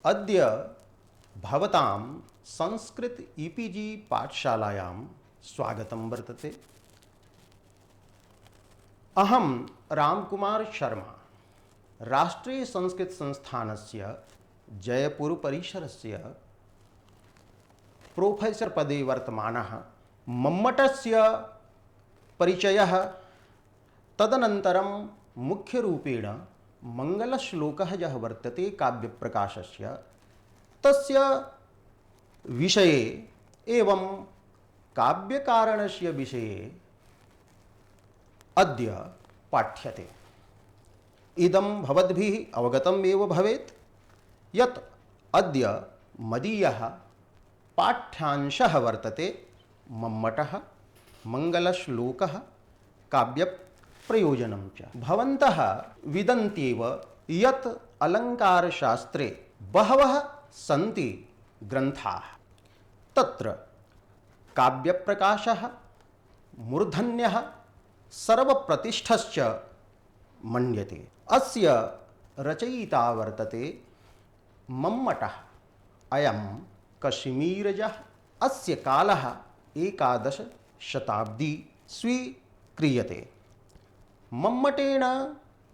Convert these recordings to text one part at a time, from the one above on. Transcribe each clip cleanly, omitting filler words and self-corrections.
अद्य भवतां संस्कृत ईपीजी पाठशालायां स्वागतं वर्तते। अहं रामकुमार शर्मा राष्ट्रीय संस्कृत संस्थानस्य जयपुर परिसरस्य प्रोफेसर पदे वर्तमानः। मम्मटस्य परिचयः, तदनन्तरं मुख्यरूपेण मंगलश्लोकः यः वर्तते काव्यप्रकाशस्य, तस्य विषये एवं काव्यकारणस्य विषये अद्य पाठ्यते। इदं भवद्भिः अवगतम् एव भवेत् यत् अद्य मदीयः पाठ्यांशः वर्तते मम्मटः, मंगलश्लोकः, काव्यप्रयोजनं च। भवन्तः विदन्त्येव यत् अलङ्कारशास्त्रे बहवः सन्ति ग्रन्थाः। तत्र काव्यप्रकाशः, मूर्धन्यः, सर्वप्रतिष्ठश्च मन्यते। अस्य रचयिता वर्तते मम्मटः। अयं कश्मीरजः। अस्य कालः 11 शताब्दी स्वीक्रियते। मम्मटेन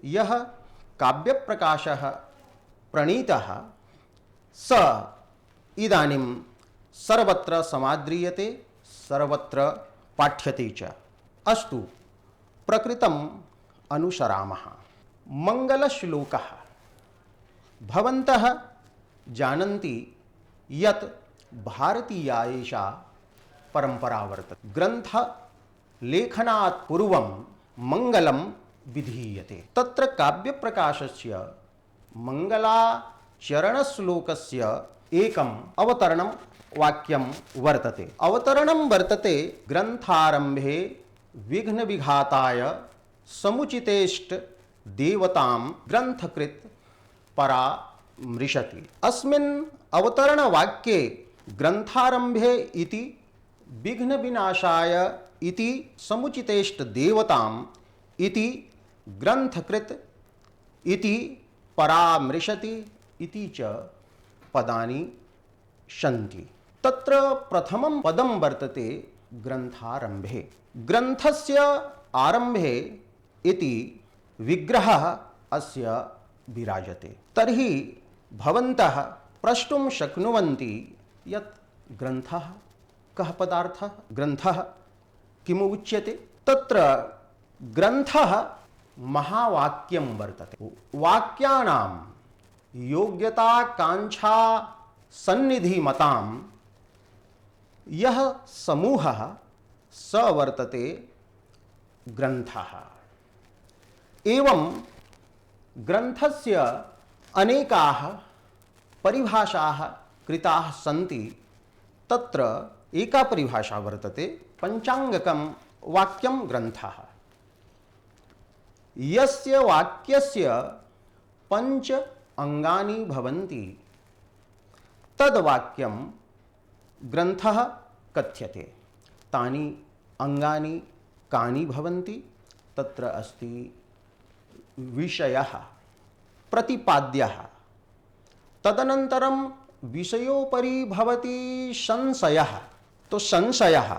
यः काव्यप्रकाशः प्रणीतः स इदानीं सर्वत्र समाद्रियते, सर्वत्र पाठ्यते च। अस्तु, प्रकृतम् अनुसरामः। मंगलश्लोकः। भवन्तः जानन्ति यत् भारतीया एषा परंपरा वर्तते। ग्रन्थ लेखनात् पूर्वं मंगलं विधीयते। तत्र काव्यप्रकाशस्य मंगलाचरणश्लोकस्य एकम् अवतरणं वाक्यं वर्तते। अवतरणं वर्तते, ग्रन्थारम्भे विघ्नविघाताय समुचितेष्ट देवतां ग्रन्थकृत् परामृशति। अस्मिन् अवतरणवाक्ये ग्रन्थारम्भे इति विघ्नविनाशाय इति समुचितेष्ट देवताम् इति ग्रन्थकृत् इति परामृशति इति च पदानि सन्ति। तत्र प्रथमं पदं वर्तते ग्रन्थारम्भे। ग्रन्थस्य आरम्भे इति विग्रहः अस्य विराजते। तर्हि भवन्तः प्रष्टुं शक्नुवन्ति यत् ग्रन्थः कः पदार्थः, ग्रन्थः किम् उच्यते। तत्र ग्रन्थः महावाक्यं वर्तते। वाक्यानां योग्यताकाङ्क्षा सन्निधिमतां यः समूहः स वर्तते ग्रन्थः। एवं ग्रन्थस्य अनेकाः परिभाषाः कृताः सन्ति। तत्र एका परिभाषा वर्तते पंचांगकं वाक्यं ग्रन्थः। यस्य वाक्यस्य 5 अंगानि भवन्ति तद्वाक्यं ग्रन्थः कथ्यते। तानि अंगानि कानि भवन्ति? तत्र अस्ति विषयः, प्रतिपाद्यः, तदनन्तरं विषयोपरि भवति संशयः, तो संशयः,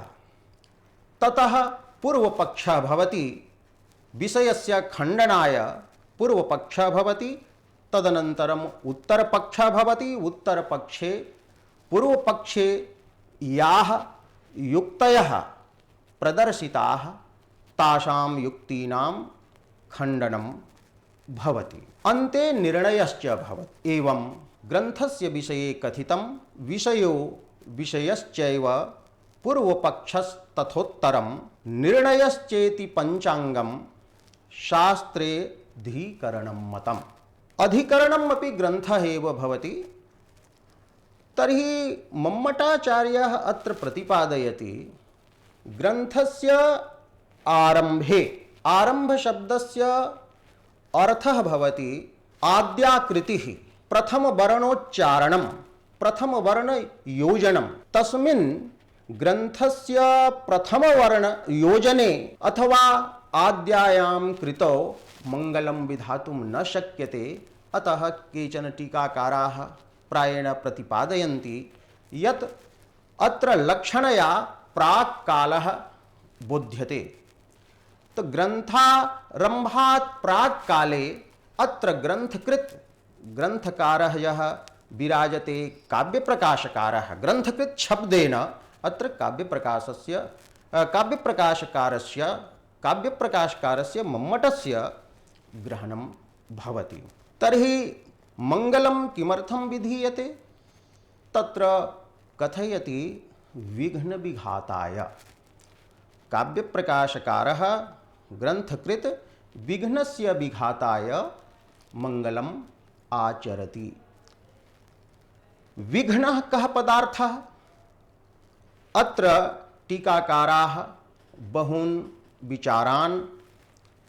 ततः पूर्वपक्षः भवति, विषयस्य खण्डनाय पूर्वपक्षः भवति, तदनन्तरम् उत्तरपक्षः भवति, उत्तरपक्षे पूर्वपक्षे याः युक्तयः प्रदर्शिताः तासां युक्तीनां खण्डनं भवति, अन्ते निर्णयश्च भवति। एवं ग्रन्थस्य विषये कथितं विषयो विषयश्चैव पूर्वपक्षस्तथोत्तरं निर्णयश्चेति पंचांगं शास्त्रे धिकरणं मतम्। अधिकरणम् अपि ग्रन्थः एव भवति। तर्हि मम्मटाचार्यः अत्र प्रतिपादयति ग्रन्थस्य आरम्भे, आरम्भशब्दस्य अर्थः भवति आद्याकृतिः, प्रथमवर्णोच्चारणं, प्रथमवर्णयोजनं। तस्मिन् ग्रन्थस्य प्रथमवर्णयोजने अथवा आद्यायां कृतौ मंगलं विधातुं न शक्यते। अतः केचन टीकाकाराः प्रायेण प्रतिपादयन्ति यत् अत्र लक्षणया प्राक् कालः बोध्यते। तो ग्रन्थारम्भात् प्राक् काले अत्र ग्रन्थकृत् ग्रन्थकारः यः विराजते, काव्यप्रकाशकारः, ग्रन्थकृत् शब्देन अत्र काव्यप्रकाशकारस्य मम्मटस्य ग्रहणं भवति। तर्हि मङ्गलं किमर्थं विधीयते? तत्र कथयति विघ्नविघाताय। काव्यप्रकाशकारः ग्रन्थकृत् विघ्नस्य विघाताय मङ्गलम् आचरति। विघ्नः कः पदार्थः? अत्र टीकाकाराः बहून् विचारान्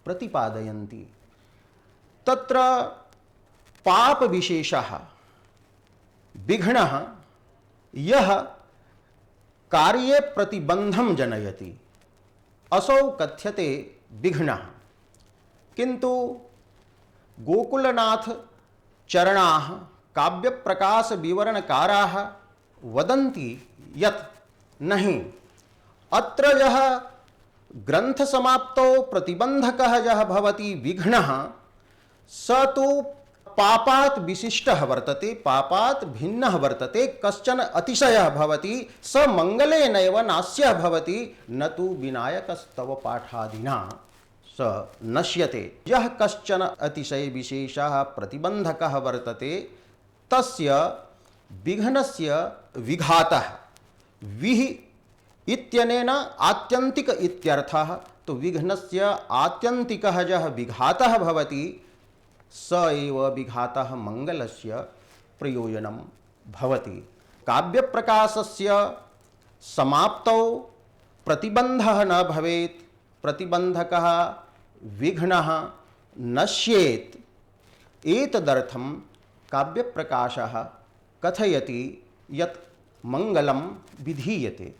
प्रतिपादयन्ति। तत्र पापविशेषः विघ्नः यः कार्ये प्रतिबन्धं जनयति, असौ कथ्यते विघ्नः। किन्तु गोकुलनाथ चरणाः काव्यप्रकाशविवरणकाराः वदन्ति यत् नहीं, अत्र यः ग्रन्थसमाप्तौ प्रतिबन्धकः यः भवति विघ्नः, स तु पापात् विशिष्टः वर्तते, पापात् भिन्नः वर्तते। कश्चन अतिशयः भवति, स मङ्गलेनैव नास्यः भवति, न तु विनायकस्तव पाठादिना स नश्यते। यः कश्चन अतिशयविशेषः प्रतिबन्धकः वर्तते, तस्य विघ्नस्य विघातः विहि इत्यनेन आत्यन्तिक इत्यर्थः। तो विघ्नस्य आत्यन्तिकः यः विघातः भवति, स एव विघातः मङ्गलस्य प्रयोजनं भवति। काव्यप्रकाशस्य समाप्तौ प्रतिबन्धः न भवेत्, प्रतिबन्धकः विघ्नः नश्येत्। एतदर्थं काव्यप्रकाशः कथयति यत् मङ्गलं विधीयते।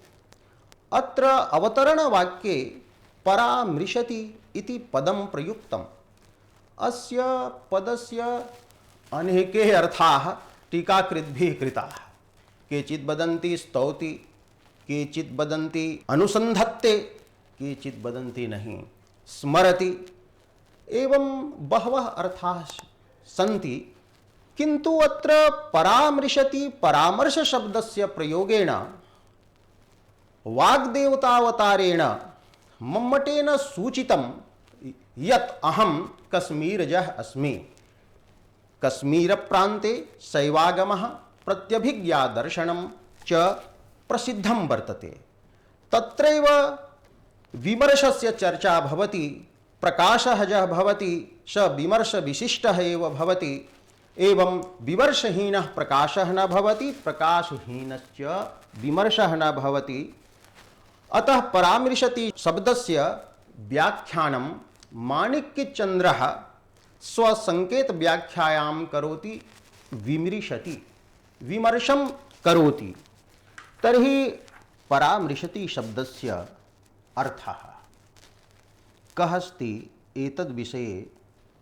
अत्र अवतरणवाक्ये परामृशति इति पदं प्रयुक्तम्। अस्य पदस्य अनेके अर्थाः टीकाकृद्भिः कृताः। केचित् वदन्ति स्तौति, केचित् वदन्ति अनुसन्धत्ते, केचित् वदन्ति नहीं स्मरति। एवं बहवः अर्थाः सन्ति, किन्तु अत्र परामृशति परामर्शशब्दस्य प्रयोगेण वाग्देवतावतारेण मम्मटेन सूचितं यत् अहं कश्मीरजः अस्मि। कश्मीरप्रान्ते शैवागमः प्रत्यभिज्ञादर्शनं च प्रसिद्धं वर्तते। तत्रैव विमर्शस्य चर्चा भवति। प्रकाशः यः भवति स विमर्शविशिष्टः एव भवति। एवं विमर्शहीनः प्रकाशः न भवति, प्रकाशहीनश्च विमर्शः न भवति। अतः परामृशति शब्दस्य व्याख्यानं माणिक्यचन्द्रः स्वसङ्केतव्याख्यायां करोति, विमृशति, विमर्शं करोति। तर्हि परामृशति शब्दस्य अर्थः कः अस्ति, एतद्विषये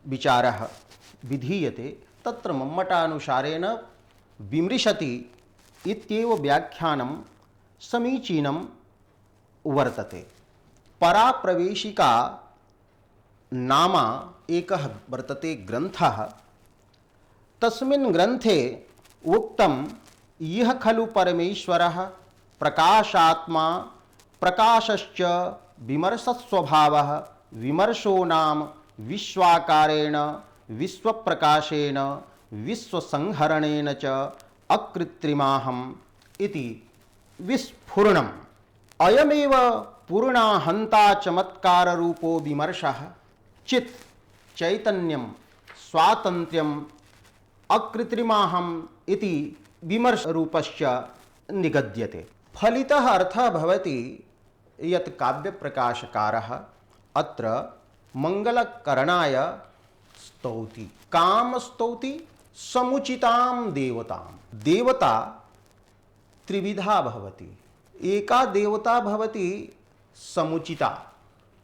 विचारः विधीयते। तत्र मम्मटानुसारेण विमृशति इत्येव व्याख्यानं समीचीनं वर्तते। पराप्रवेशिका नाम एकः वर्तते ग्रन्थः। तस्मिन् ग्रन्थे उक्तं यः खलु परमेश्वरः प्रकाशात्मा प्रकाशश्च विमर्शस्वभावः विमर्शो नाम विश्वाकारेण विश्वप्रकाशेन विश्वसंहरणेन च अकृत्रिमाहम् इति विस्फुरणम्। अयमेव पूर्णाहन्ता चमत्काररूपो विमर्शः। चित् चैतन्यं स्वातन्त्र्यम् अकृत्रिमाहम् इति विमर्शरूपश्च निगद्यते। फलितः अर्थः भवति यत् काव्यप्रकाशकारः अत्र मङ्गलकरणाय स्तौति। कां स्तौति? समुचितां देवतां। देवता त्रिविधा भवति। एका देवता भवति समुचिता।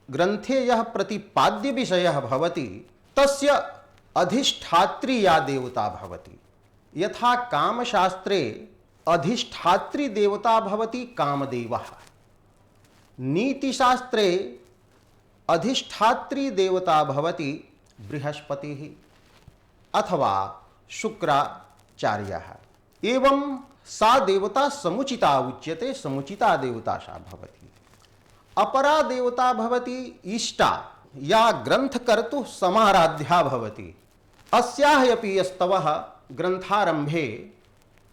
ग्रन्थे यः प्रतिपाद्यविषयः भवति तस्य अधिष्ठात्री या देवता भवति। यथा कामशास्त्रे अधिष्ठात्री देवता भवति कामदेवः, नीतिशास्त्रे अधिष्ठात्री देवता भवति बृहस्पतिः अथवा शुक्राचार्यः। एवं सा देवता समुचिता उच्यते, समुचिता देवता सा भवति। अपरा देवता भवति इष्टा, या ग्रंथकर्तुः समाराध्या भवति। अस्याः अपि स्तवः ग्रंथारंभे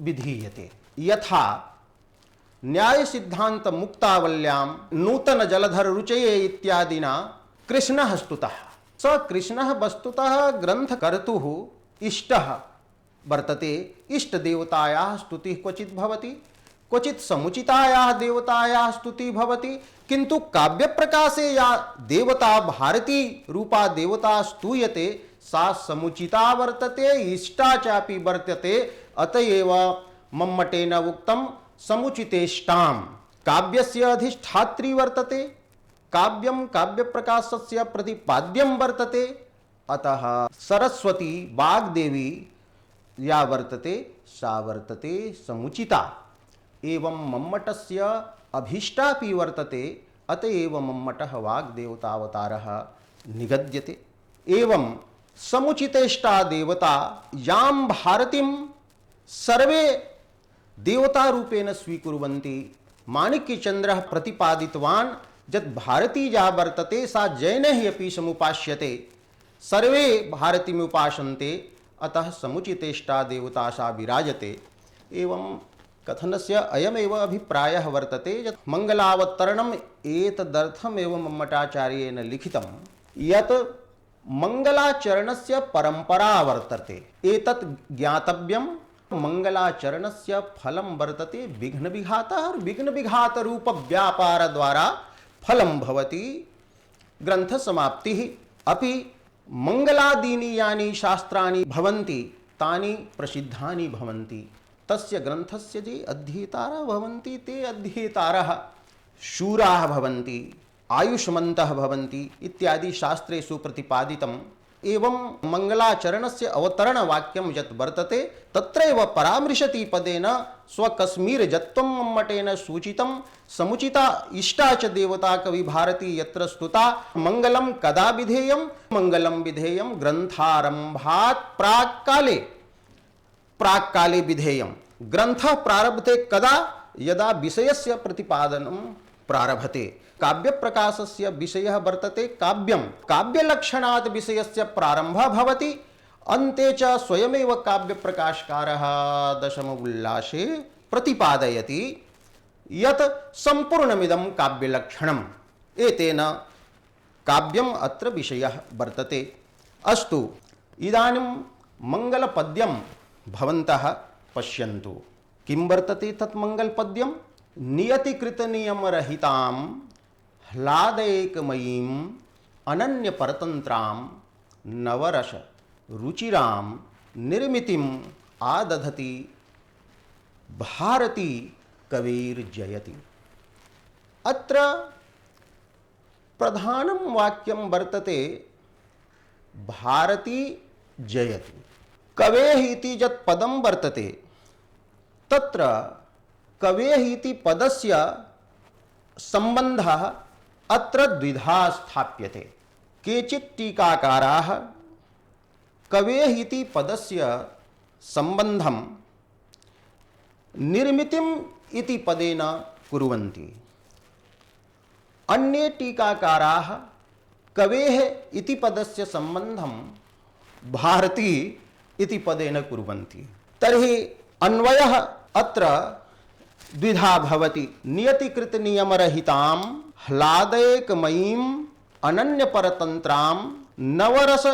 विधीयते। यथा न्याय सिद्धांत मुक्तावल्यां नूतन जलधर रुचये इत्यादिना कृष्णः स्तुतः। स कृष्णः वस्तुतः ग्रंथकर्तुः इष्टः वर्तते। इष्ट देवतायाः स्तुतिः क्वचित् भवति, क्वचित् समुचितायाः देवतायाः स्तुतिः भवति, किन्तु काव्य प्रकाशे या देवता भारती रूपा देवता स्तूयते सा समुचिता वर्तते, इष्टा चापि वर्तते। अतएव मम्मटेन उक्तं समुचितेष्टां काव्यस्य अधिष्ठात्री वर्तते, काव्यं काव्य प्रकाशस्य प्रतिपाद्यं वर्तते। अतः सरस्वती वाग्देवी या वर्तते सा वर्तते समुचिता। एवं मम्मटस्य अभीष्टापि वर्तते, अतएव मम्मटः वाग्देवतावतारः निगद्यते। एवं समुचितेष्टा देवता यां भारतीं सर्वे देवता रूपेण स्वीकुर्वन्ति। माणिक्यचन्द्रः प्रतिपादितवान् यत् भारती या वर्तते सा जैनैः अपि समुपास्यते, सर्वे भारतीम् उपासन्ते, अतः समुचितेष्टा देवता सा विराजते। एवं कथनस्य अयमेव अभिप्रायः वर्तते यत् मङ्गलावतरणम् एतदर्थमेव मम्मटाचार्येण लिखितं यत् मङ्गलाचरणस्य परम्परा वर्तते। एतत् ज्ञातव्यं, मङ्गलाचरणस्य फलं वर्तते विघ्नविघातः, और विघ्नविघातरूपव्यापारद्वारा फलं भवति ग्रन्थसमाप्तिः। अपि मङ्गलादीनि यानि शास्त्राणि भवन्ति तानि प्रसिद्धानि भवन्ति। तस्य ग्रन्थस्य ये अध्येतारः भवन्ति ते अध्येतारः शूराः भवन्ति, आयुष्मन्तः भवन्ति इत्यादि शास्त्रेषु प्रतिपादितम्। एवं मङ्गलाचरणस्य अवतरणवाक्यं यत् वर्तते तत्रैव परामृशति पदेन स्वकश्मीरजत्वं मम्मटेन सूचितं। समुचिता इष्टा च देवता कवि भारती यत्र स्तुता। मङ्गलं कदा विधेयं? मङ्गलं विधेयं ग्रन्थारम्भात् प्राक्काले विधेयं। ग्रन्थः प्रारभते कदा? यदा विषयस्य प्रतिपादनं प्रारभते। काव्यप्रकाशस्य विषयः वर्तते काव्यं, काव्यलक्षणात् विषयस्य प्रारम्भः भवति। अन्ते च स्वयमेव काव्यप्रकाशकारः दशम उल्लासे प्रतिपादयति यत् सम्पूर्णमिदं काव्यलक्षणम्। एतेन काव्यम् अत्र विषयः वर्तते। अस्तु, इदानीं मङ्गलपद्यं भवन्तः पश्यन्तु। किं वर्तते तत् मङ्गलपद्यं? नियतिकृतनियमरहितां ह्लादैकमयीं अनन्यपरतन्त्रां नवरस रुचिरां निर्मितिम् आदधति भारती कविर्जयति। अत्र प्रधानं वाक्यं वर्तते भारती जयति। कवेः इति यत् पदं वर्तते तत्र कवेः इति पदस्य सम्बन्धः अत्र द्विधा स्थाप्यते। केचित् टीकाकाराः कवेः इति पदस्य सम्बन्धं निर्मितिम् इति पदेन कुर्वन्ति। अन्ये टीकाकाराः कवेः इति पदस्य सम्बन्धं भारती इति पदेन कुर्वन्ति। तर्हि अन्वयः अत्र द्विधा भवति। नियतिकृतनियमरहितां ह्लादैकमयीं अनन्यपरतन्त्रां नवरस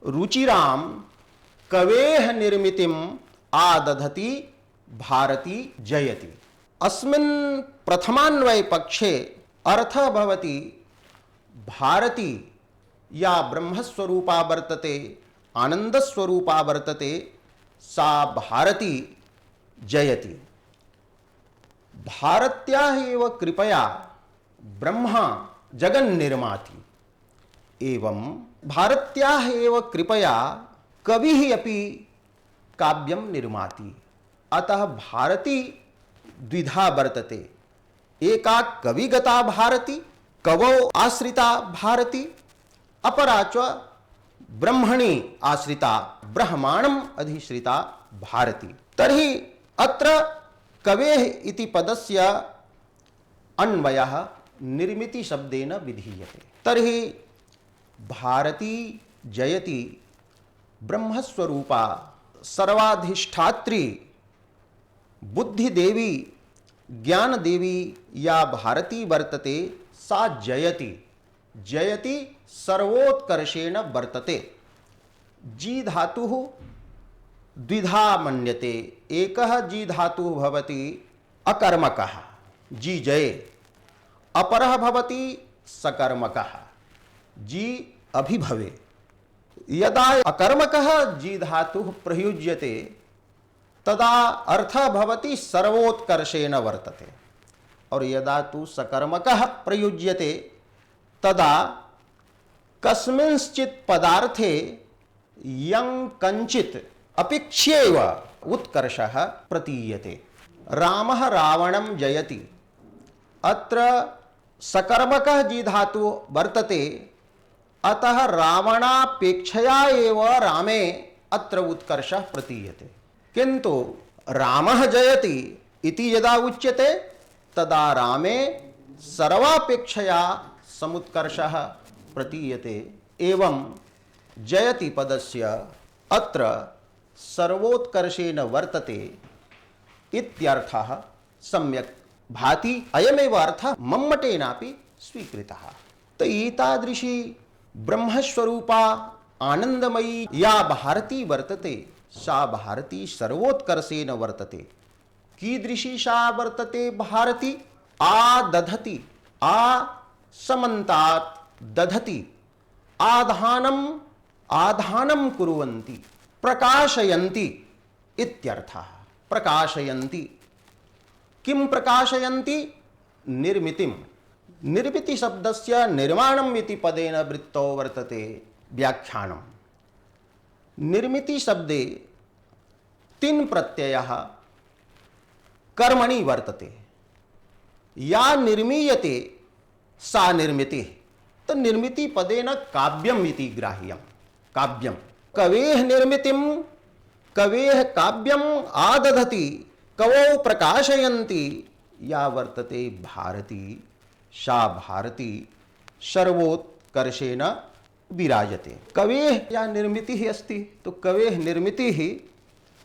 रुचिरां कवेः निर्मितिम् आदधति भारती जयति। अस्मिन् प्रथमान्वय पक्षे अर्थः भवति भारती या ब्रह्मस्वरूपा वर्तते, आनन्दस्वरूपा वर्तते, सा भारती जयति। भारत्याः एव कृपया ब्रह्मा जगन्निर्माति। एवं भारत्याः एव कृपया कविः अपि काव्यम निर्माति। अतः भारती द्विधा वर्तते, एका कविगता भारती, कवौ आश्रिता भारती, अपरा च ब्रह्मणि आश्रिता, ब्रह्माणम अधिश्रिता भारती। तर्हि अत्र कवेः इति पदस्य अन्वयः निर्मिति शब्देन विधीयते। तर्हि भारती जयति ब्रह्मस्वरूपा सर्वाधिष्ठात्री बुद्धिदेवी ज्ञानदेवी या भारती वर्तते, सा जयति, जयति सर्वोत्कर्षेण वर्तते। जी धातुः द्विधा मन्यते, एकः जी धातुः भवति अकर्मकः जी जये, अपरः भवति सकर्मकः जी अभिभवे। यदा अकर्मकः जी धातुः प्रयुज्यते तदा अर्थः भवति सर्वोत्कर्षेण वर्तते, और यदा तु सकर्मकः प्रयुज्यते तदा कस्मिंश्चित् पदार्थे यं कञ्चित् अपेक्ष्यैव उत्कर्षः प्रतीयते। रामः रावणं जयति, अत्र सकर्मकः जी धातु वर्तते, अतः रावणापेक्षया एव रामे अत्र उत्कर्षः प्रतीयते। किन्तु रामः जयति इति यदा उच्यते तदा रामे सर्वापेक्षया समुत्कर्षः प्रतीयते। एवं जयति पदस्य अत्र सर्वोत्कर्षेण वर्तते इत्यर्थः सम्यक् भाति। अयमेव अर्थः मम्मटेनापि स्वीकृतः। तो एतादृशी ब्रह्मस्वरूपा आनंदमयी या भारती वर्तते, सा भारती सर्वोत्कर्षेण वर्तते। कीदृशी सा वर्तते भारती? आदधति, आ समन्तात् दधति, आधानम आधानम कुर्वन्ति, प्रकाशयन्ति इत्यर्थः। प्रकाशयन्ति, किं प्रकाशयन्ति? निर्मितिं। निर्मिति शब्दस्य निर्माणम् इति पदेन वृत्तो वर्तते व्याख्यानम्। निर्मिति शब्दे तिन् प्रत्ययः कर्मणि वर्तते। या निर्मीयते सा निर्मितिः। तो निर्मिति पदेन काव्यम् इति ग्राह्यम्। काव्यम् कवेः निर्मितिं कवेः काव्यम् आदधति, कवौ प्रकाशयन्ति, या वर्तते भारती, सा भारती सर्वोत्कर्षेण विराजते। कवेः या निर्मितिः अस्ति, तो कवेः निर्मितिः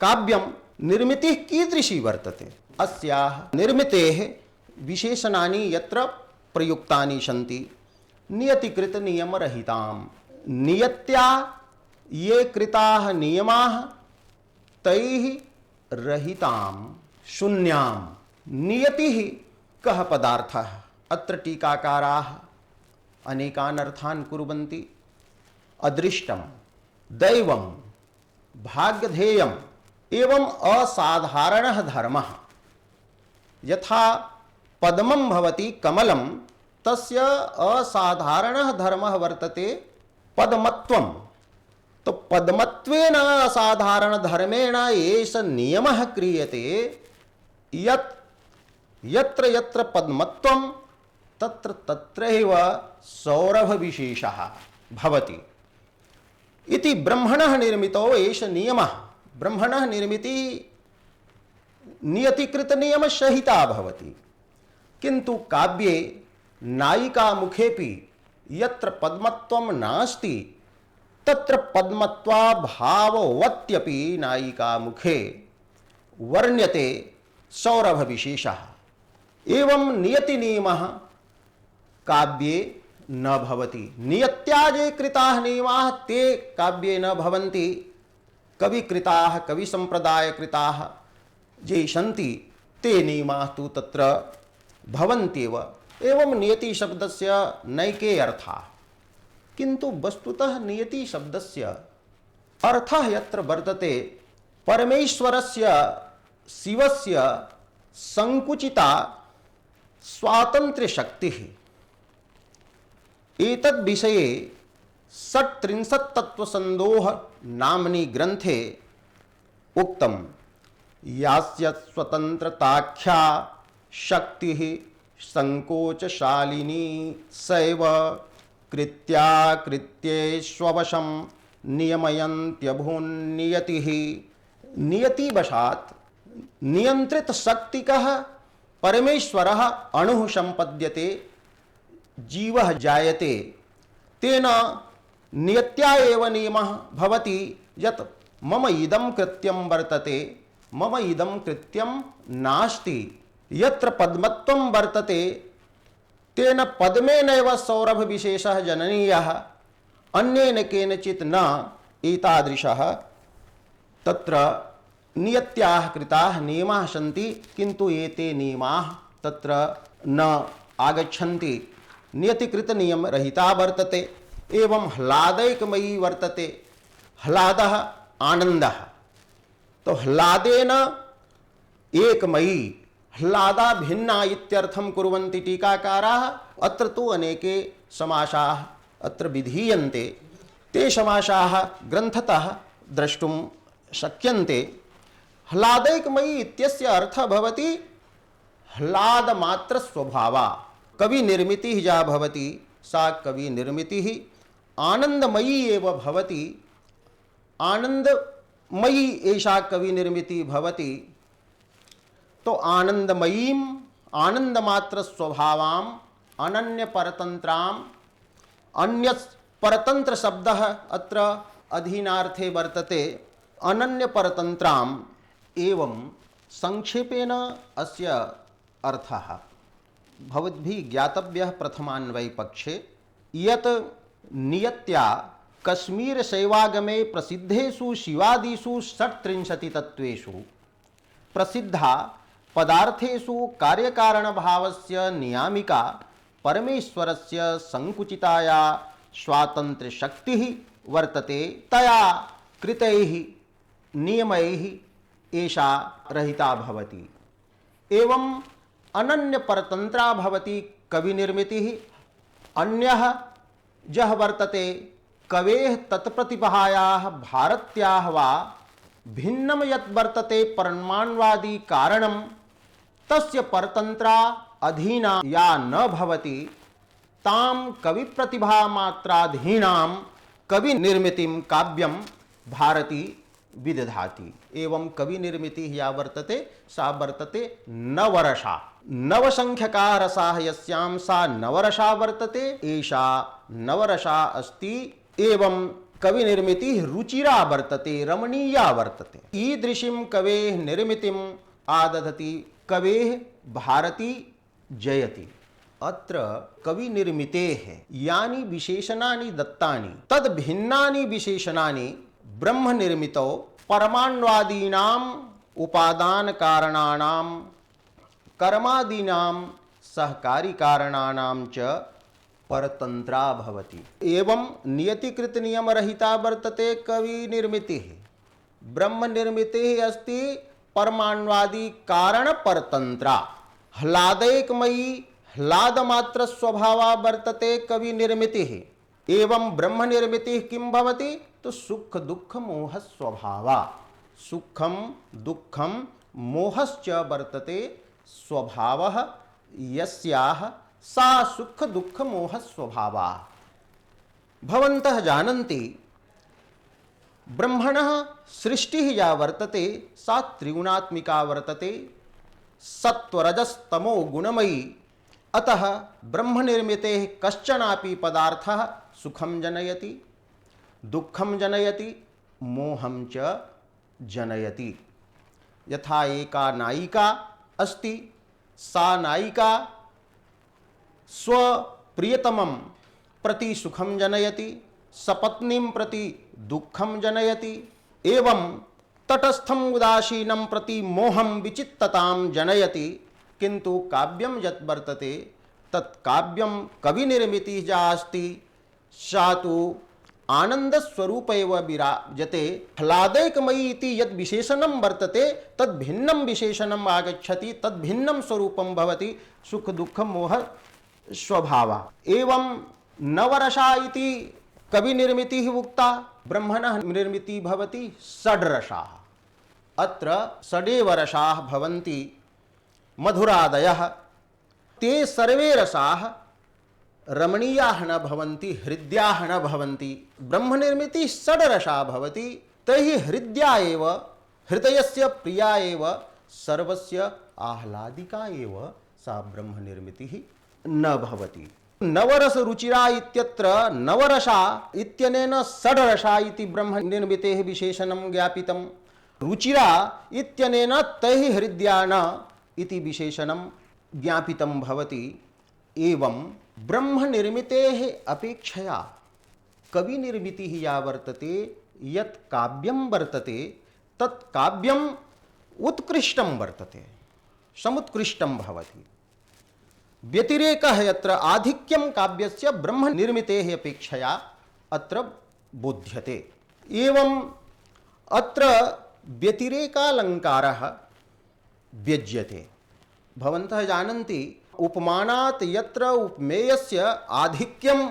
काव्यं। निर्मितिः कीदृशी वर्तते? अस्याः निर्मितेः विशेषणानि यत्र प्रयुक्तानि सन्ति नियतिकृत नियमरहिताम्। नियत्या ये कृताः नियमाः तैः रहिताम् शून्याम्। नियतिः कः पदार्थः? अत्र टीकाकाराः अनेकान् अर्थान् कुर्वन्ति। अदृष्टं, दैवं, भाग्यधेयम् एवं असाधारणः धर्मः। यथा पद्मं भवति कमलं, तस्य असाधारणः धर्मः वर्तते पद्मत्वम्। तो पद्मत्वेन असाधारण धर्मेण एष नियमः क्रियते यत् यत्र यत्र पद्मत्वं तत्र तत्रैव सौरभ विशेषः भवति इति। ब्रह्मणः निर्मितो एष नियमः। ब्रह्मणः निर्मिति नियतिकृत नियम सहिता भवति। किन्तु काव्ये नायिका मुखेपि यत्र पद्मत्वं नास्ति तत्र पद्मत्वाभाववत्यपि नायिका मुखे वर्ण्यते सौरभ विशेषः। एवं नियति नियमः काव्ये न भवति। नियत्या ये कृताः नियमाः ते काव्ये न भवन्ति। कविकृताः कविसम्प्रदायकृताः ये सन्ति ते नियमाः तु तत्र भवन्त्येव। एवं नियति शब्दस्य नैके अर्थाः। किन्तु वस्तुतः नियति शब्दस्य अर्थः यत्र वर्तते परमेश्वरस्य शिवस्य संकुचिता स्वातंत्र्य शक्तिः। एतद् विषये 37 तत्त्वसंदोह नाम्नि ग्रन्थे उक्तम यास्य स्वतंत्रताख्या शक्ति संकोचशालिनी सैव कृत्याकृत्येष्वशं नियमयन्त्यभून्नियतिः। नियति वशात् नियंत्रित शक्तिकः परमेश्वरः अणुः संपद्यते जीवः जायते तेन नियत्या एव नियमः भवति यत् मम इदं कृत्यं वर्तते मम इदं कृत्यं नास्ति। यत्र पद्मत्वं वर्तते तेन पद्मेनैव सौरभ विशेषः जननीयः अन्येन केनचित् न एतादृशः। तत्र नियत्याः कृताः नियमाः सन्ति किन्तु एते नियमाः तत्र न आगच्छन्ति। नियतिकृत नियम रहिता वर्तते। एवं ह्लादैकमयी वर्तते। ह्लादः आनन्दः। तो ह्लादेन एकमयी ह्लादा भिन्ना इत्यर्थं कुर्वन्ति टीकाकाराः। अत्र तु अनेके समासाः अत्र विधीयन्ते। ते समासाः ग्रन्थतः द्रष्टुं शक्यन्ते। ह्लादैकमयी इत्यस्य अर्थः भवति ह्लादमात्र स्वभावा। कवि निर्मितिः या भवति सा कवि निर्मितिः आनंदमयी एव भवति। आनंदमयी एषा कवि निर्मितिः भवति। तो आनंदमयीम आनंदमात्र स्वभावाम अनन्य परतंत्राम। अन्य परतंत्र शब्दः अत्र अधीनार्थे वर्तते। अनन्य परतंत्राम एवं संक्षेपेण अस्य अर्थः भवद्भिः ज्ञातव्यः। प्रथमान्वयपक्षे यत् नियत्या कश्मीर शैवागमे प्रसिद्धेषु शिवादिषु 36 तत्त्वेषु प्रसिद्धा पदार्थेषु कार्यकारणभावस्य नियामिका परमेश्वरस्य संकुचिताया स्वातन्त्र्यशक्तिः वर्तते। तया कृतैः नियमैः एषा रहिता भवति। एवं अनन्य परतंत्रा भवति कवि निर्मितिः। अन्यः यः वर्तते कवेः तत्प्रतिभायाः भारत्याः वा भिन्नं यत् वर्तते परमाण्वादी कारणं तस्य परतंत्रा अधीना या न भवति तां कवि प्रतिभा मात्राधीनां कवि निर्मितिं काव्यं भारती विदधाति। एवं कवि निर्मितिः या वर्तते सा वर्तते नवरसा। नवसंख्यका रसाः यस्यां सा नवरसा वर्तते एषा नवरसा अस्ति। एवं कवि निर्मितिः रुचिरा वर्तते रमणीया वर्तते। ईदृशीं कवेः निर्मितिम् आदधति कवेः भारती जयति। अत्र कवि निर्मितेः यानि विशेषणानि दत्तानि तद् भिन्नानि विशेषणानि ब्रह्म निर्मितौ परमाण्वादीनाम् उपादान कारणानां कर्मादीनां सहकारी कारणानां च परतंत्रा भवति। एवं नियतिकृत नियम रहिता वर्तते कवि निर्मितिः। ब्रह्म निर्मितिः अस्ति परमाण्वादी कारण परतंत्रा। ह्लादैकमयी ह्लादमात्र स्वभावा वर्तते कवि निर्मितिः। एवं ब्रह्म निर्मितिः किं भवति तो सुख दुख मोह स्वभावा। सुखम दुखम मोहश्च वर्तते स्वभावः यस्याः सा सुख दुख मोह स्वभावा। भवन्तः जानन्ति ब्रह्मणः सृष्टिः या वर्तते सा त्रिगुणात्मिका वर्तते। सत्वरजस्तमो गुणमयी। अतः ब्रह्म निर्मितेः कश्चनापि पदार्थः सुखं जनयति दुःखं जनयति मोहं च जनयति। यथा एका नायिका अस्ति सा नायिका स्वप्रियतमं प्रति सुखं जनयति सपत्नीं प्रति दुःखं जनयति। एवं तटस्थम उदासीनं प्रति मोहं विचित्ततां जनयति। किन्तु काव्यं यत् वर्तते तत् काव्यं कवि निर्मितिः या अस्ति सा तु आनंदस्वरूप एव विराजते। ह्लादैकमयी इति यद् विशेषणं वर्तते तद् भिन्नं विशेषणम् आगच्छति तद् भिन्नं स्वरूपं भवति सुख दुःख मोह स्वभावा। एवं नवरसा इति कवि निर्मितिः उक्ता। ब्रह्मणः निर्मितिः भवति षड्रसाः। अत्र षडेव रसाः भवन्ति मधुरादयः, ते सर्वे रसाः रमणीयाः न भवन्ति, हृद्याः न भवन्ति। ब्रह्मनिर्मितिः षड्रसा भवति, तैः हृद्या एव, हृदयस्य प्रिया एव, सर्वस्य आह्लादिका एव सा ब्रह्मनिर्मितिः न भवति। नवरस रुचिरा इत्यत्र नवरसा इत्यनेन षड्रसा इति ब्रह्मनिर्मितेः विशेषणं ज्ञापितं। रुचिरा इत्यनेन तैः हृद्या न इति विशेषणं ज्ञापितं भवति। एवं ब्रह्मनिर्मितेः अपेक्षया कविनिर्मितिः या वर्तते, यत् काव्यं वर्तते तत् काव्यम् उत्कृष्टं वर्तते, समुत्कृष्टं भवति। व्यतिरेकः यत्र आधिक्यं काव्यस्य ब्रह्मनिर्मितेः अपेक्षया अत्र बोध्यते। एवं अत्र व्यतिरेकालङ्कारः व्यज्यते। भवन्तः जानन्ति, उपमानात् यत्र उपमेयस्य आधिक्यं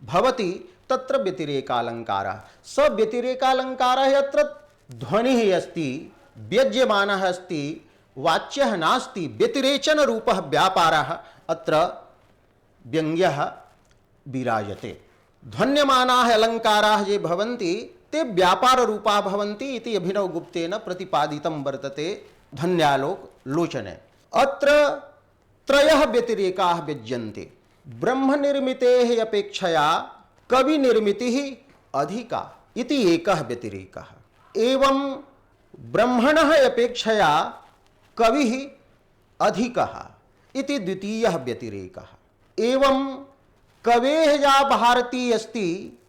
भवति तत्र व्यतिरेकालङ्कारः। स व्यतिरेकालङ्कारः यत्र ध्वनिः अस्ति, व्यज्यमानः अस्ति, वाच्यः नास्ति, व्यतिरेचन रूपः व्यापारः अत्र व्यङ्ग्यः विराजते। ध्वन्यमानाः अलङ्काराः ये भवन्ति ते व्यापाररूपाः भवन्ति इति अभिनवगुप्तेन प्रतिपादितं वर्तते ध्वन्यालोकलोचने। अत्र त्रयः व्यतिरेकाः व्यज्यन्ते। ब्रह्मनिर्मितेः अपेक्षया कविनिर्मितिः अधिका इति एकः व्यतिरेकः। एवं ब्रह्मणः अपेक्षया कविः अधिकः इति द्वितीयः व्यतिरेकः। एवं कवेः या भारती अस्ति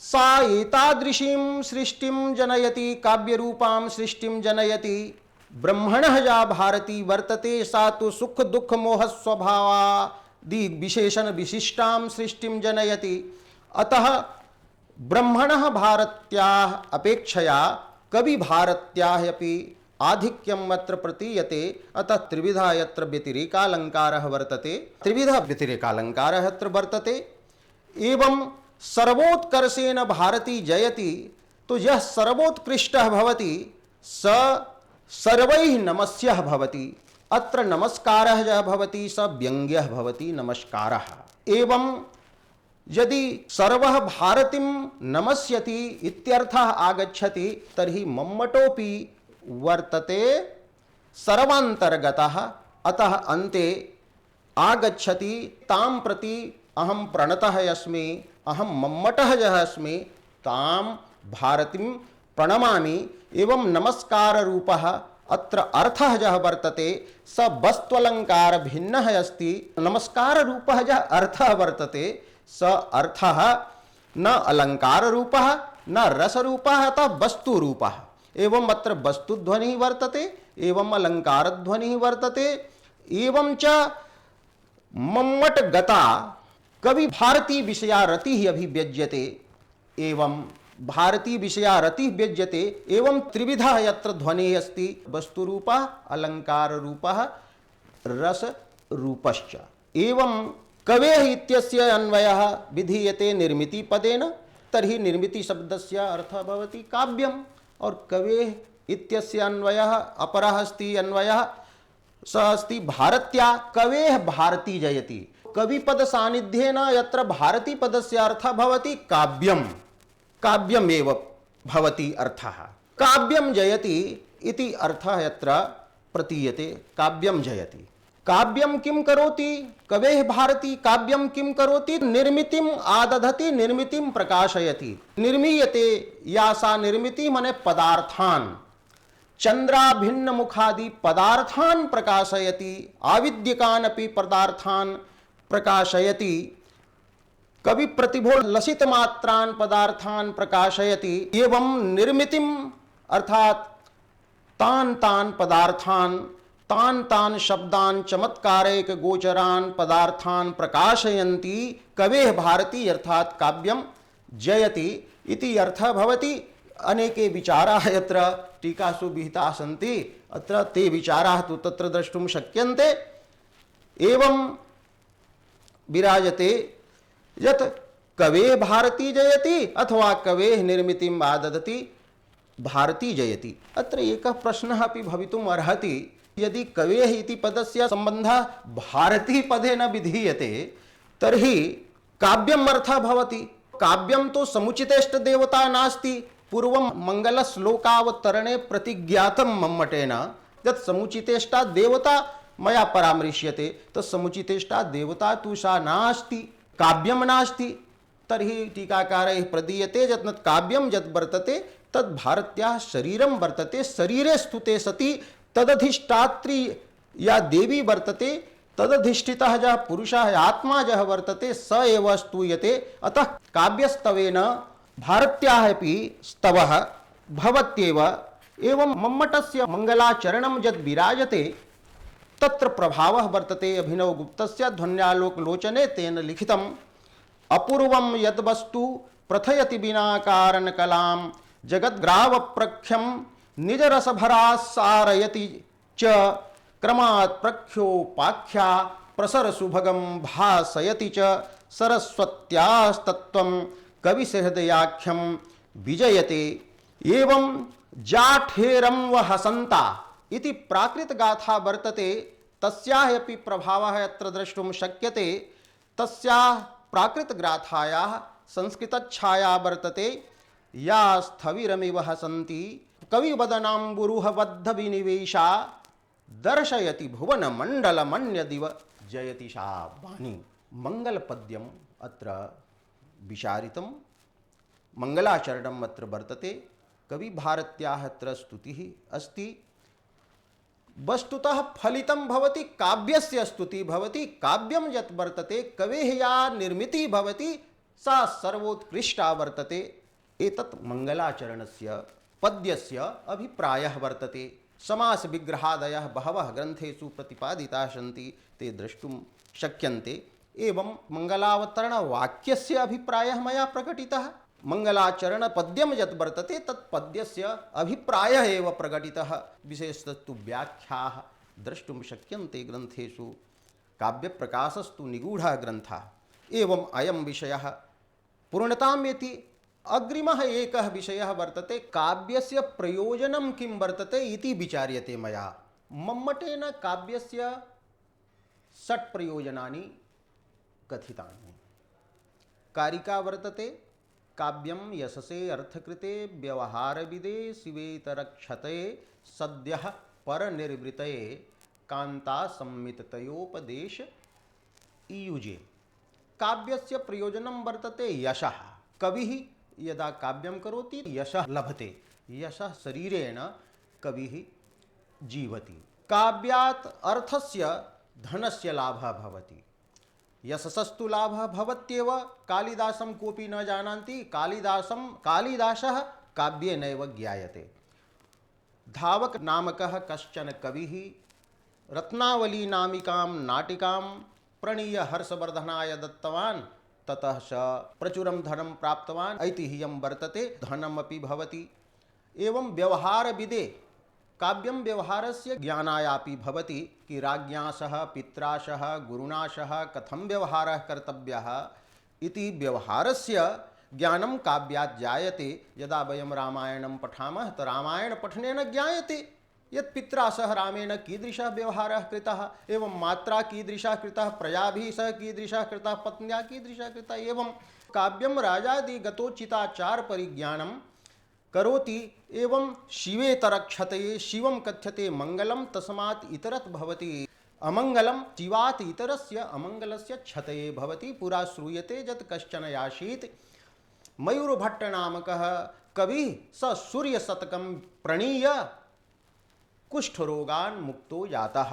सा एतादृशीं सृष्टिं जनयति, काव्यरूपां सृष्टिं जनयति। ब्रह्मणः या भारती वर्तते सा तु सुख दुःख मोह स्वभावादि विशेषण विशिष्टां सृष्टिं जनयति। अतः ब्रह्मणः भारत्याः अपेक्षया कवि भारत्याः अपि आधिक्यम् अत्र प्रतीयते। अतः त्रिविधा यत्र व्यतिरेकालङ्कारः वर्तते, त्रिविधा व्यतिरेकालङ्कारः अत्र वर्तते। एवं सर्वोत्कर्षेण भारती जयति, तो यः सर्वोत्कृष्टः भवति स सर्वैः नमस्यः भवति। अत्र नमस्कारः यः भवति स व्यङ्ग्यः भवति, नमस्कारः। एवं यदि सर्वः भारतीं नमस्यति इत्यर्थः आगच्छति तर्हि मम्मटोपि वर्तते सर्वान्तर्गतः। अतः अन्ते आगच्छति तां प्रति अहं प्रणतः अस्मि, अहं मम्मटः यः अस्मि तां भारतीं प्रणमामि। एवं नमस्काररूपः अत्र अर्थः यः वर्तते स वस्त्वलङ्कार भिन्नः अस्ति। नमस्काररूपः यः अर्थः वर्तते स अर्थः न अलङ्काररूपः न रसरूपः अतः वस्तुरूपः। एवं अत्र वस्तुध्वनिः वर्तते, एवं अलङ्कारध्वनिः वर्तते। एवं च मम्मट गता कवि भारती विषया रतिः अभिव्यज्यते। एवं भारती विषया रतिः व्यज्यते। एवं त्रिविधः यत्र ध्वनिः अस्ति, वस्तुरूपः, अलङ्काररूपः, रसरूपश्च। एवं कवेः इत्यस्य अन्वयः विधीयते निर्मितिपदेन, तर्हि निर्मितिशब्दस्य अर्थः भवति काव्यम्। और कवेः इत्यस्य अन्वयः अपरः अस्ति, अन्वयः स अस्ति भारत्या कवेः भारती जयति। कविपद सान्निध्येन यत्र भारती पदस्य अर्थः भवति काव्यम्, काव्यमेव भवति अर्थः। काव्यं जयति इति अर्थः यत्र प्रतीयते, काव्यं जयति। काव्यं किं करोति? कवेः भारती काव्यं किं करोति? निर्मितिम् आदधति, निर्मितिं प्रकाशयति। निर्मीयते या सा निर्मिति माने पदार्थान्, चंद्राभिन्न मुखादि पदार्थान् प्रकाशयति, आविद्यकान् अपि पदार्थान् प्रकाशयति। कवि प्रतिभो लसित मात्रान् पदार्थान् प्रकाशयति। एवं निर्मितिम् अर्थात तान् तान् पदार्थान्, तान् तान् शब्दान् चमत्कारैक गोचरान् पदार्थान् प्रकाशयन्ति कवेः भारती अर्थात काव्यं जयति इति अर्थः भवति। अनेके विचाराः यत्र टीकासु विहिताः सन्ति, अत्र ते विचाराः तु तत्र द्रष्टुं शक्यन्ते। एवं विराजते यत् कवेः भारती जयति अथवा कवेः निर्मितिम् आददति। भारती जयति। अत्र एकः प्रश्नः अपि भवितुम् अर्हति, यदि कवेः इति पदस्य सम्बन्धः भारती पदेन विधीयते तर्हि काव्यम् अर्थः भवति। काव्यं तो समुचितेष्ट देवता नास्ति। पूर्वं मङ्गलश्लोकावतरणे प्रतिज्ञातं मम्मटेन यत् समुचितेष्टा देवता मया परामृश्यते, तत् समुचितेष्टा देवता तु सा नास्ति, काव्यं नास्ति। तर्हि टीकाकारैः प्रदीयते यत् काव्यं यत् वर्तते तद् भारत्याः शरीरं वर्तते। शरीरे स्तुते सति तदधिष्ठात्री या देवी वर्तते, तदधिष्ठितः यः पुरुषः आत्मा यः वर्तते स एव स्तूयते। अतः काव्यस्तवेन भारत्याः अपि स्तवः भवत्येव। एवं मम्मटस्य मङ्गलाचरणं यद् विराजते तत्र प्रभावः वर्तते अभिनवगुप्तस्य ध्वन्यालोकलोचने तेन लिखितम्। अपूर्वं यद्वस्तु प्रथयति विना कारणकलां जगद्ग्रावप्रख्यं निजरसभरासारयति च क्रमात् प्रख्योपाख्या प्रसरसुभगं भासयति च सरस्वत्यास्तत्त्वं कविसहृदयाख्यं विजयते। एवं जाठेरं व हसन्ता इति प्राकृतगाथा वर्तते, तस्याः अपि प्रभावः अत्र द्रष्टुं शक्यते। तस्याः प्राकृतगाथायाः संस्कृतच्छाया वर्तते, या स्थविरमिव हसन्ति कविवदनाम्बुरुहबद्धविनिवेशा दर्शयति भुवनमण्डलमन्यदिव जयति सा वाणी। मङ्गलपद्यम् अत्र विचारितं, मङ्गलाचरणम् अत्र वर्तते। कविभारत्याः अत्र स्तुतिः अस्ति। वस्तुतः फलितं भवति काव्यस्य स्तुतिः भवति। काव्यं यत् वर्तते कवेः या निर्मितिः भवति सा सर्वोत्कृष्टा वर्तते। एतत् मङ्गलाचरणस्य पद्यस्य अभिप्रायः वर्तते। समासविग्रहादयः बहवः ग्रन्थेषु प्रतिपादिताः सन्ति, ते द्रष्टुं शक्यन्ते। एवं मङ्गलावतरणवाक्यस्य अभिप्रायः मया प्रकटितः। मङ्गलाचरणपद्यं यत् वर्तते तत् पद्यस्य अभिप्रायः एव प्रकटितः। विशेषतस्तु व्याख्याः द्रष्टुं शक्यन्ते ग्रन्थेषु। काव्यप्रकाशस्तु निगूढः ग्रन्थः। एवम् अयं विषयः पूर्णतां यति। अग्रिमः एकः विषयः वर्तते, काव्यस्य प्रयोजनं किं वर्तते इति विचार्यते मया। मम्मटेन काव्यस्य 6 प्रयोजनानि कथितानि। कारिका वर्तते, काव्यं यशसे अर्थकृते व्यवहारविदे शिवेतरक्षते सद्यः परनिर्वृतये कान्ता संमिततयोपदेश इयुजे। काव्यस्य प्रयोजनं वर्तते यशः। कविः यदा काव्यं करोति यशः लभते, यशः शरीरेण कविः जीवति। काव्यात् अर्थस्य धनस्य लाभः भवति। यशसस्तु लाभः भवत्येव। कालिदासं कोऽपि न जानाति। कालिदासः काव्येनैव ज्ञायते। धावक नामकः कश्चन कविः रत्नावली नामिकां नाटिकां प्रणीय हर्षवर्धनाय दत्तवान्। ततः स प्रचुरं धनं प्राप्तवान्। ऐतिह्यं वर्तते, धनमपि भवति। एवं व्यवहारविदे, काव्यं व्यवहारस्य ज्ञानायापि भवति कि राज्ञा सह पित्रा सह गुरुणा सह कथं व्यवहारः कर्तव्यः इति व्यवहारस्य ज्ञानं काव्यात् जायते। यदा वयं रामायणं पठामः तो रामायणपठनेन ज्ञायते यत् पित्रा सह रामेण कीदृशः व्यवहारः कृतः, एवं मात्रा कीदृशः कृतः, प्रजाभिः सह कीदृशः कृतः, पत्न्या कीदृशः कृतः। एवं काव्यं राजादिगतोचिताचार परिज्ञानं करोति। एवं शिवेतरक्षते, शिवं कथ्यते मङ्गलं, तस्मात् इतरत् भवति अमङ्गलं। शिवात् इतरस्य अमङ्गलस्य क्षतये भवति। पुरा श्रूयते यत् कश्चन आसीत् मयूरभट्टनामकः कविः, स सूर्यशतकं प्रणीय कुष्ठरोगान् मुक्तो जातः।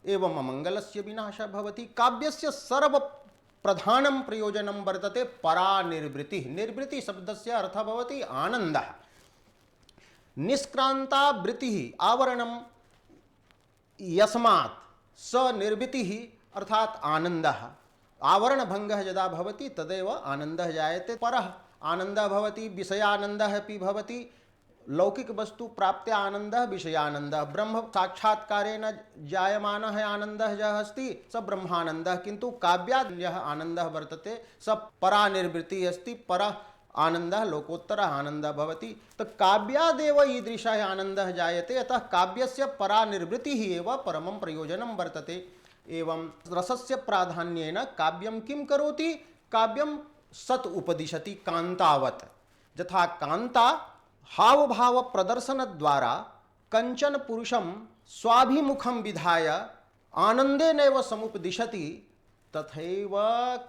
एवं अमङ्गलस्य विनाशः भवति। काव्यस्य सर्वप्रधानं प्रयोजनं वर्तते परानिर्वृत्तिः। निर्वृत्ति शब्दस्य अर्थः भवति आनन्दः। निष्क्रान्ता वृत्तिः आवरणं यस्मात् स निर्वृत्तिः अर्थात् आनन्दः। आवरणभङ्गः यदा भवति तदेव आनन्दः जायते। परः आनन्दः भवति, विषयानन्दः अपि भवति। लौकिकवस्तु प्राप्ते आनन्दः विषयानन्दः। ब्रह्म साक्षात्कारेण जायमानः आनन्दः यः अस्ति स ब्रह्मानन्दः। किन्तु काव्यात् यः आनन्दः वर्तते स परानिर्वृत्तिः अस्ति। परः आनंदः लोकोत्तरः आनंदः भवति। तो काव्यादेव ईदृशः आनंदः जायते, अतः काव्यस्य परा निर्वृत्तिः एव परमं प्रयोजनं वर्तते। एवं रसस्य प्राधान्येन काव्यं किं करोति? काव्यं सत् उपदिशति कांतावत्। यथा कांता हावभाव प्रदर्शन द्वारा कंचन पुरुषं स्वाभिमुखं विधाय आनंदेनैव समुपदिशति, तथैव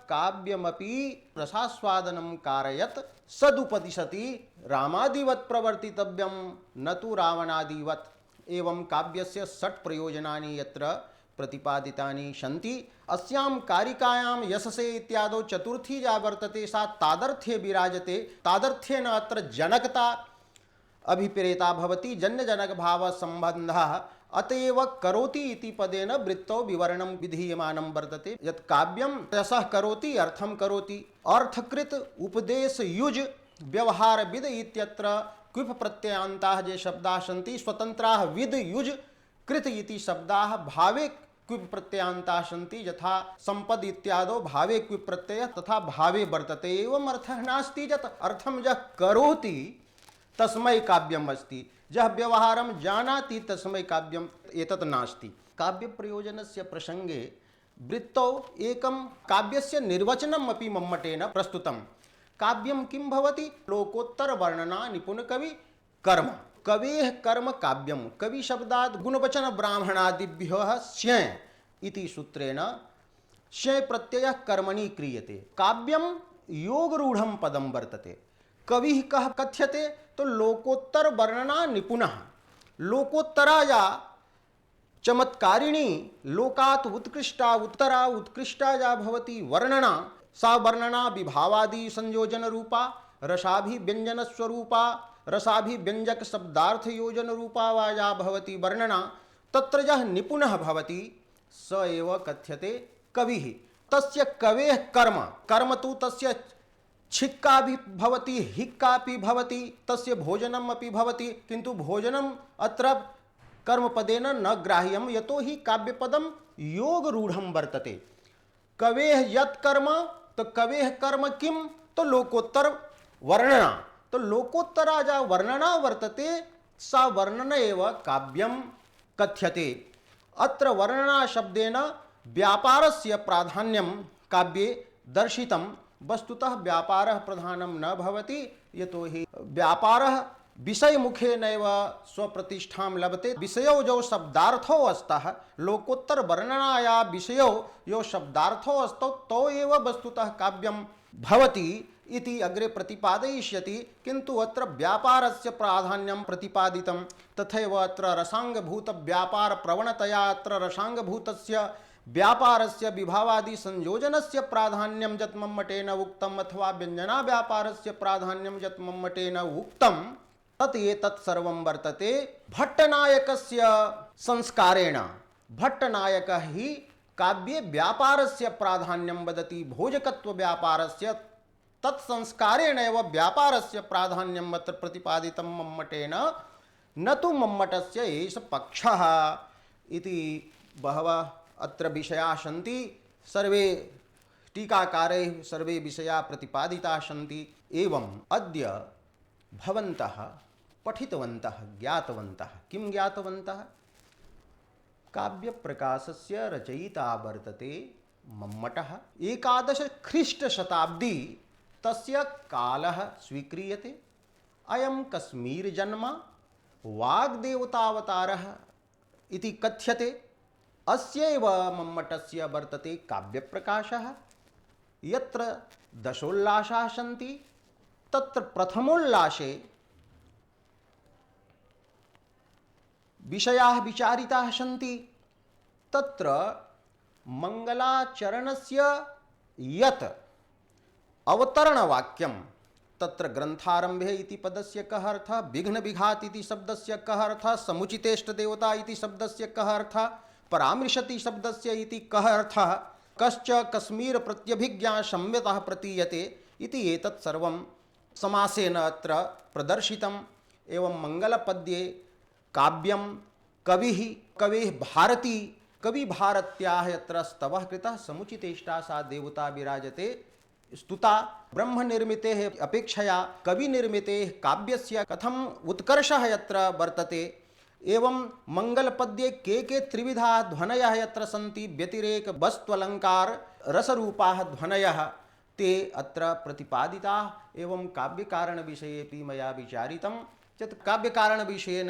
काव्यमपि रसास्वादनं कारयत् सदुपदिशति। रामादिवत् प्रवर्तितव्यं न तु रावणादिवत्। एवं काव्यस्य षट् प्रयोजनानि यत्र प्रतिपादितानि सन्ति। अस्यां कारिकायां यशसे इत्यादौ चतुर्थी या वर्तते सा तादर्थ्ये विराजते। तादर्थ्येन अत्र जनकता अभिप्रेता भवति, जन्यजनक भाव संबंधः। अतएव करोति इति पदेन वृत्तौ विवरणं विधीयमानं वर्तते। यत् काव्यं रसः करोति अर्थं करोति। अर्थकृत उपदेश युज व्यवहार विद इत्यत्र क्विप प्रत्ययान्ताः ये शब्दाः सन्ति स्वतन्त्राः विद युज कृत इति शब्दाः भावे क्विप प्रत्ययान्ताः सन्ति। यथा संपद इत्यादौ भावे क्विप प्रत्ययः तथा भावे वर्तते। एवं अर्थः नास्ति यत् अर्थं यः करोति तस्मै काव्यम् अस्ति, यः व्यवहारं जानाति तस्मै काव्यम् एतत् नास्ति। काव्य प्रयोजनस्य प्रसंगे वृत्तौ एकं काव्यस्य निर्वचनम् अपि मम्मटेन प्रस्तुतं। काव्यं किं भवति? लोकोत्तर वर्णना निपुण कवि कर्म। कवेः कर्म काव्यं। कवि शब्दात् गुणवचन ब्राह्मणादिभ्यः स्यञ् इति सूत्रेण स्यञ् प्रत्ययः कर्मणि क्रियते। काव्यं योगरूढ़ं पदं वर्तते। कविः कः कथ्यते? तो लोकोत्तर वर्णना निपुणः। लोकोत्तरा या चमत्कारिणी लोकात् उत्कृष्टा उत्तरा उत्कृष्टा या भवति वर्णना, सा वर्णना विभावादि संयोजन रूपा, रसाभिव्यंजन स्वरूपा, रसाभिव्यंजक शब्दार्थ योजन रूपा वा या भवति वर्णना, तत्र यः निपुणः भवति स एव कथ्यते कविः। तस्य कवेः कर्म, कर्म तु तस्य छिक्का भी भवति हिक्का भी भवति, तस्य भोजनम अपि भवति, किंतु भोजनम अत्र कर्मपदेन न ग्राह्यम यतो हि काव्यपदम योग रूढ़ं वर्तते। कवेः यत् कर्म, तो कवेः कर्म किम? तो लोकोत्तर वर्णना। तो लोकोत्तरा या वर्णना वर्तते सा वर्णना एव काव्यम कथ्यते। अत्र वर्णना शब्देन व्यापारस्य प्राधान्यं काव्ये दर्शितं। वस्तुतः व्यापारः प्रधानं न भवति, यतो हि व्यापारः विषयमुखेनैव स्वप्रतिष्ठां लभते। विषयो जो शब्दार्थो अस्तः, लोकोत्तर वर्णनाया विषयो यो शब्दार्थो अस्तौ तो एव वस्तुतः काव्यं भवति इति अग्रे प्रतिपादयिष्यति। किन्तु अत्र व्यापारस्य प्राधान्यं प्रतिपादितं। तथैव अत्र रसाङ्गभूत व्यापार प्रवणतया अत्र रसाङ्गभूतस्य व्यापारस्य विभावादि संयोजनस्य प्राधान्यं यत् मम्मटेन उक्तम्, अथवा व्यञ्जना व्यापारस्य प्राधान्यं यत् मम्मटेन उक्तं, तत् एतत् सर्वं वर्तते भट्टनायकस्य संस्कारेण। भट्टनायकः हि काव्ये व्यापारस्य प्राधान्यं वदति, भोजकत्व व्यापारस्य। तत्संस्कारेण एव व्यापारस्य प्राधान्यम् अत्र प्रतिपादितं मम्मटेन, न तु मम्मटस्य एष पक्षः इति बहवः अत्र विषयाः सन्ति। सर्वे टीकाकारैः सर्वे विषयाः प्रतिपादिताः सन्ति। एवम् अद्य भवन्तः पठितवन्तः, ज्ञातवन्तः। किं ज्ञातवन्तः? काव्यप्रकाशस्य रचयिता वर्तते मम्मटः। 11 ख्रीष्टशताब्दी तस्य कालः स्वीक्रियते। अयं कश्मीरजन्म वाग्देवतावतारः इति कथ्यते। अस्यैव मम्मटस्य वर्तते काव्यप्रकाशः। यत्र दशोल्लासाः सन्ति तत्र प्रथमोल्लासे विषयाः विचारिताः सन्ति। तत्र मंगलाचरणस्य यत् अवतरणवाक्यं, तत्र ग्रंथारंभे इति पदस्य कः अर्थः, विघ्न विघात इति शब्दस्य कः अर्थः, समुचितेष्ट देवता इति शब्दस्य कः अर्थः, परामृशति शब्दस्य इति कः अर्थः, कश्च कश्मीर प्रत्यभिज्ञा संयतः प्रतीयते इति एतत् सर्वं समासेन अत्र प्रदर्शितम्। एवं मंगलपद्ये काव्यं कविः कवेः भारती, कवि भारत्याः यत्र स्तवः कृतः, समुचितेष्टा सा देवता विराजते स्तुता ब्रह्मनिर्मितेः अपेक्षया कविनिर्मितेः काव्यस्य कथम् उत्कर्षः यत्र वर्तते एवं मंगलपद्ये के त्रिविधा ध्वनयः यत्र सन्ति व्यतिरेक वस्त्वलङ्कार रसरूपाः ध्वनयः ते अत्र प्रतिपादिताः एवं काव्यकारणविषयेपि मया विचारितं यत् काव्यकारणविषयेन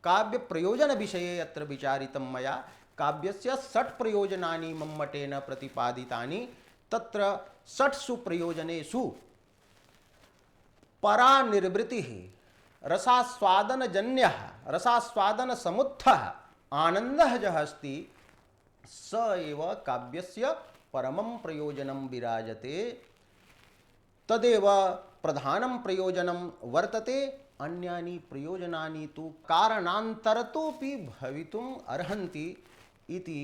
काव्यप्रयोजनविषये अत्र विचारितं मया काव्यस्य षट् प्रयोजनानि मम्मटेन प्रतिपादितानि तत्र षट्सु प्रयोजनेषु परानिर्वृत्तिः रसास्वादनजन्यः रसास्वादनसमुत्थः आनन्दः यः अस्ति स एव काव्यस्य परमं प्रयोजनं विराजते तदेव प्रधानं प्रयोजनं वर्तते अन्यानि प्रयोजनानि तु कारणान्तरतोपि भवितुम् अर्हन्ति इति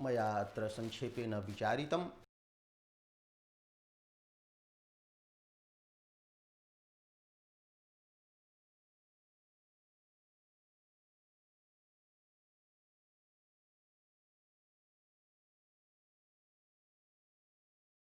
मया अत्र संक्षेपेण विचारितम्।